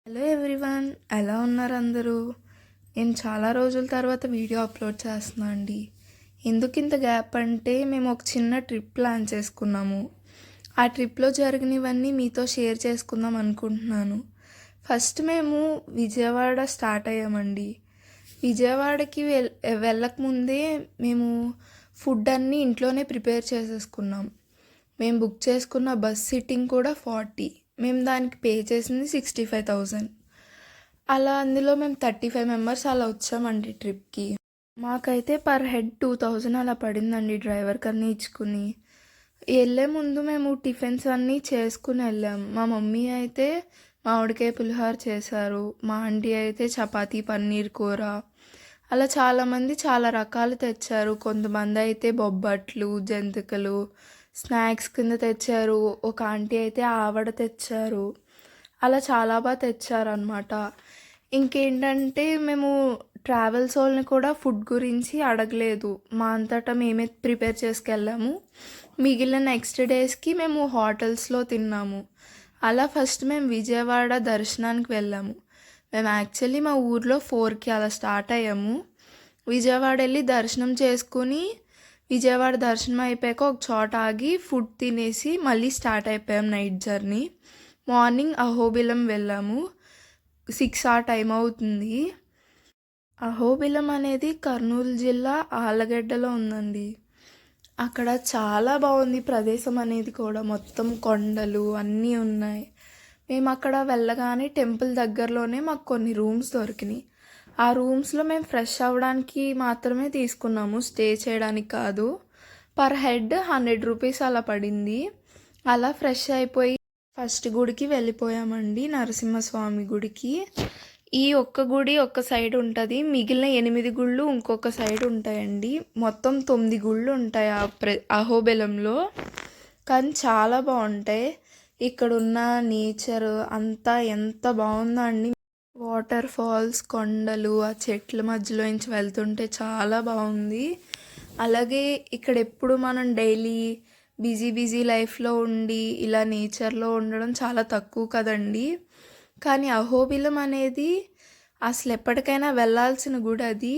Hello everyone, ఎలా ఉన్నారు అందరూ? నేను చాలా రోజుల తర్వాత వీడియో అప్లోడ్ చేస్తున్నా అండి. ఎందుకు ఇంత గ్యాప్ అంటే మేము ఒక చిన్న ట్రిప్ ప్లాన్ చేసుకున్నాము. ఆ ట్రిప్లో జరిగినవన్నీ మీతో షేర్ చేసుకుందాం అనుకుంటున్నాను. ఫస్ట్ మేము విజయవాడ స్టార్ట్ అయ్యామండి. విజయవాడకి వెళ్ళకముందే మేము ఫుడ్ అన్నీ ఇంట్లోనే ప్రిపేర్ చేసేసుకున్నాం. మేము బుక్ చేసుకున్న బస్ సిట్టింగ్ కూడా 40. మేము దానికి పే చేసింది 65,000. అలా అందులో మేము 35 మెంబర్స్ అలా వచ్చామండి ట్రిప్కి. మాకైతే పర్ హెడ్ 2,000 అలా పడిందండి డ్రైవర్కి అన్నీ ఇచ్చుకుని. వెళ్ళే ముందు మేము టిఫిన్స్ అన్నీ చేసుకుని వెళ్ళాం. మా మమ్మీ అయితే మామిడికాయ పులిహోర చేశారు, మా ఆంటీ అయితే చపాతీ పన్నీర్ కూర. అలా చాలామంది చాలా రకాలు తెచ్చారు. కొంతమంది అయితే బొబ్బట్లు, జంతికలు స్నాక్స్ కింద తెచ్చారు. ఒక ఆంటీ అయితే ఆవడ తెచ్చారు. అలా చాలా బాగా తెచ్చారనమాట. ఇంకేంటంటే మేము ట్రావెల్స్ వాళ్ళని కూడా ఫుడ్ గురించి అడగలేదు, మా అంతటా మేమే ప్రిపేర్ చేసుకెళ్ళాము. మిగిలిన నెక్స్ట్ డేస్కి మేము హోటల్స్లో తిన్నాము. అలా ఫస్ట్ మేము విజయవాడ దర్శనానికి వెళ్ళాము. మేము యాక్చువల్లీ మా ఊర్లో 4కి అలా స్టార్ట్ అయ్యాము. విజయవాడ వెళ్ళి దర్శనం చేసుకుని విజయవాడ దర్శనం అయిపోయాక ఒక చోట ఆగి ఫుడ్ తినేసి మళ్ళీ స్టార్ట్ అయిపోయాం నైట్ జర్నీ. మార్నింగ్ అహోబిలం వెళ్ళాము. 6 ఆ టైం అవుతుంది. అహోబిలం అనేది కర్నూలు జిల్లా ఆలగడ్డలో ఉందండి. అక్కడ చాలా బాగుంది ప్రదేశం అనేది కూడా, మొత్తం కొండలు అన్నీ ఉన్నాయి. మేము అక్కడ వెళ్ళగానే టెంపుల్ దగ్గరలోనే మాకు కొన్ని రూమ్స్ దొరికినాయి. ఆ రూమ్స్లో మేము ఫ్రెష్ అవ్వడానికి మాత్రమే తీసుకున్నాము, స్టే చేయడానికి కాదు. పర్ హెడ్ 100 రూపీస్ అలా పడింది. అలా ఫ్రెష్ అయిపోయి ఫస్ట్ గుడికి వెళ్ళిపోయామండి, నరసింహస్వామి గుడికి. ఈ ఒక్క గుడి ఒక్క సైడ్ ఉంటుంది, మిగిలిన 8 గుళ్ళు ఇంకొక సైడ్ ఉంటాయండి. మొత్తం 9 గుళ్ళు ఉంటాయి అహోబిలంలో. కానీ చాలా బాగుంటాయి. ఇక్కడున్న నేచర్ అంతా ఎంత బాగుందో అండి. వాటర్ ఫాల్స్, కొండలు, ఆ చెట్ల మధ్యలో నుంచి వెళ్తుంటే చాలా బాగుంది. అలాగే ఇక్కడ ఎప్పుడు మనం డైలీ బిజీ లైఫ్లో ఉండి ఇలా నేచర్లో ఉండడం చాలా తక్కువ కదండి. కానీ అహోబిలం అనేది అసలు ఎప్పటికైనా వెళ్ళాల్సిన గుడి అది.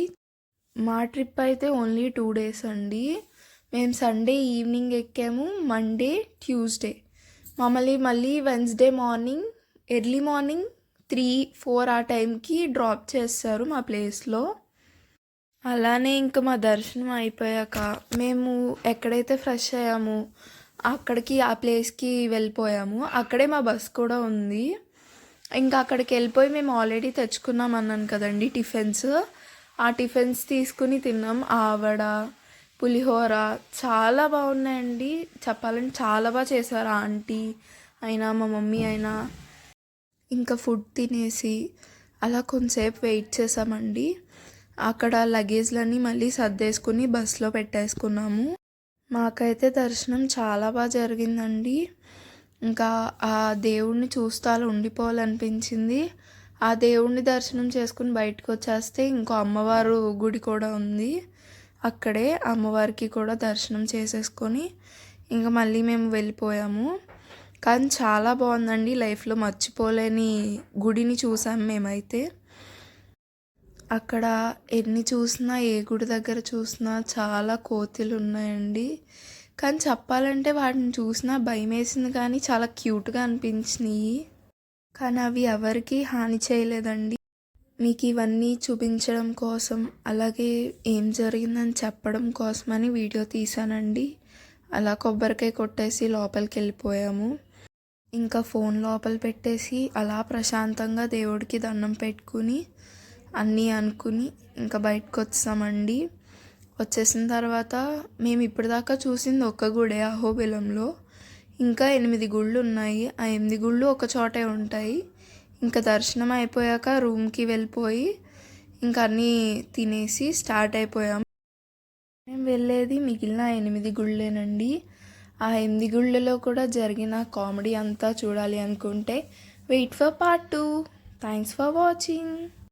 మా ట్రిప్ అయితే ఓన్లీ 2 days అండి. మేము సండే ఈవినింగ్ ఎక్కాము, మండే, ట్యూస్డే మళ్ళీ వెన్స్డే మార్నింగ్ ఎర్లీ మార్నింగ్ 3-4 ఆ టైంకి డ్రాప్ చేస్తారు మా ప్లేస్లో. అలానే ఇంకా మా దర్శనం అయిపోయాక మేము ఎక్కడైతే ఫ్రెష్ అయ్యామో అక్కడికి ఆ ప్లేస్కి వెళ్ళిపోయాము. అక్కడే మా బస్ కూడా ఉంది. ఇంకా అక్కడికి వెళ్ళిపోయి మేము ఆల్రెడీ తెచ్చుకున్నాం అన్నాను కదండి టిఫిన్స్. ఆ టిఫిన్స్ తీసుకుని తిన్నాం. ఆవడ, పులిహోర చాలా బాగున్నాయండి. చెప్పాలంటే చాలా బాగా చేశారు ఆంటీ అయినా మా మమ్మీ అయినా. ఇంకా ఫుడ్ తినేసి అలా కొంతసేపు వెయిట్ చేసామండి. అక్కడ లగేజ్లన్నీ మళ్ళీ సర్దేసుకుని బస్సులో పెట్టేసుకున్నాము. మాకైతే దర్శనం చాలా బాగా జరిగిందండి. ఇంకా ఆ దేవుణ్ణి చూస్తూ అలా ఉండిపోవాలనిపించింది. ఆ దేవుణ్ణి దర్శనం చేసుకుని బయటకు వచ్చేస్తే ఇంకో అమ్మవారు గుడి కూడా ఉంది, అక్కడే అమ్మవారికి కూడా దర్శనం చేసేసుకొని ఇంకా మళ్ళీ మేము వెళ్ళిపోయాము. కానీ చాలా బాగుందండి, లైఫ్లో మర్చిపోలేని గుడిని చూసాం మేమైతే. అక్కడ ఎన్ని చూసినా, ఏ గుడి దగ్గర చూసినా చాలా కోతులు ఉన్నాయండి. కానీ చెప్పాలంటే వాటిని చూసినా భయం వేసింది, కానీ చాలా క్యూట్గా అనిపించినాయి. కానీ అవి ఎవరికి హాని చేయలేదండి. మీకు ఇవన్నీ చూపించడం కోసం, అలాగే ఏం జరిగిందని చెప్పడం కోసమని వీడియో తీసానండి. అలా కొబ్బరికాయ కొట్టేసి లోపలికి వెళ్ళిపోయాము. ఇంకా ఫోన్ లోపల పెట్టేసి అలా ప్రశాంతంగా దేవుడికి దండం పెట్టుకుని అన్నీ అనుకుని ఇంకా బయటకు వచ్చామండి. వచ్చేసిన తర్వాత మేము ఇప్పటిదాకా చూసింది ఒక్క గుడే అహోబిలంలో. ఇంకా 8 గుళ్ళు ఉన్నాయి. ఆ 8 గుళ్ళు ఒక చోటే ఉంటాయి. ఇంకా దర్శనం అయిపోయాక రూమ్కి వెళ్ళిపోయి ఇంకా అన్నీ తినేసి స్టార్ట్ అయిపోయాం. మేము వెళ్ళేది మిగిలిన 8 గుళ్ళేనండి. ఆ 8 గుళ్ళలో కూడా జరిగిన కామెడీ అంతా చూడాలి అనుకుంటే wait for part 2. Thanks for watching.